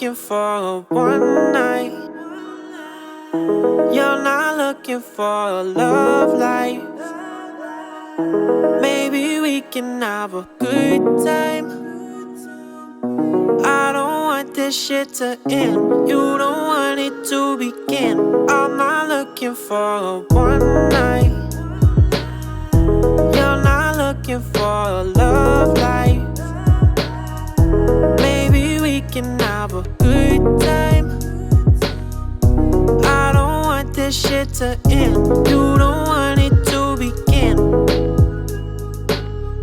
looking for a one night. You're not looking for a love life. Maybe we can have a good time. I don't want this shit to end. You don't want it to begin. I'm not looking for a one night. You're not looking for a love life. Maybe we can have a good time. I don't want this shit to end. You don't want it to begin.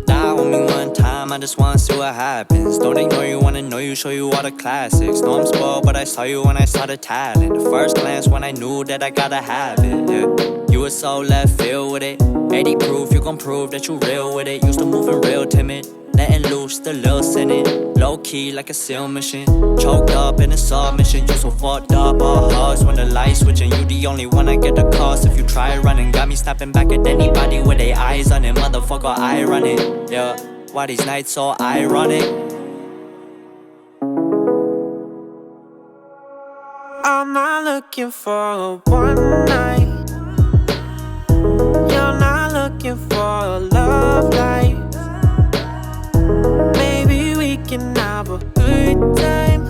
Die with me one time, I just wanna see what happens. Don't ignore you, wanna know you, show you all the classics. Know I'm spoiled, but I saw you when I saw the talent. The first glance when I knew that I gotta have it, yeah. You were so left field with it. 80 proof, you gon' prove that you real with it. Used to moving real timid, letting loose, the little sinning. Low key like a seal mission. Choked up in a submission. You so fucked up, all hugs when the lights switching. You the only one I get the cost. If you try running, got me snapping back at anybody with their eyes on it. Motherfucker, I run it, yeah. Why these nights so ironic? I'm not looking for a one night. You're not looking for a love life. Maybe we can have a good time.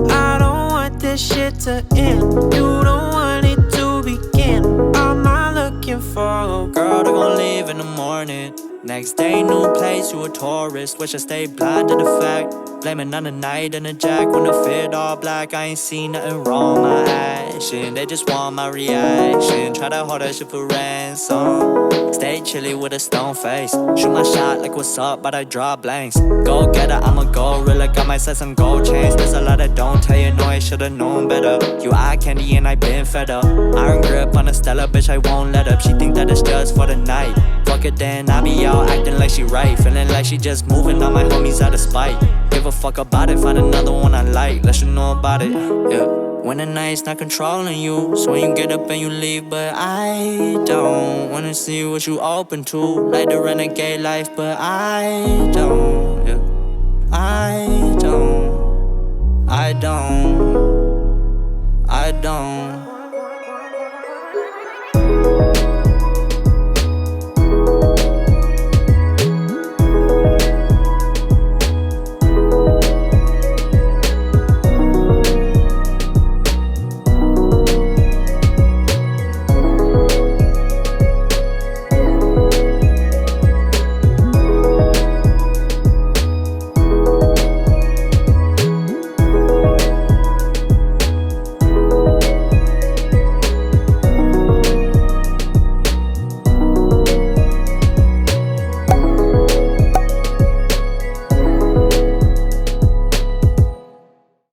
I don't want this shit to end. You don't want it to begin. I'm not looking for a Girl, they gon' leave in the morning. Next day, new place, you a tourist. Wish I stayed blind to the fact. Blaming on the night and the jack. When I fit all black, I ain't seen nothing wrong. My action, they just want my reaction. Try to hold that shit for ransom. Stay chilly with a stone face. Shoot my shot like what's up, but I draw blanks. Go getter, I'm a gorilla. Got my sights on gold chains. There's a lot that don't tell you, no, I should've known better. You eye candy and I been fed up. Iron grip on a Stella, bitch, I won't let up. She think that it's just for the night. Fuck it then, I be out acting like she right. Feeling like she just moving on my homies out of spite. Give a fuck about it, find another one I like. Let you know about it, yeah. When the night's not controlling you, so when you get up and you leave, but I don't wanna see what you open to. Like the renegade life, but I don't.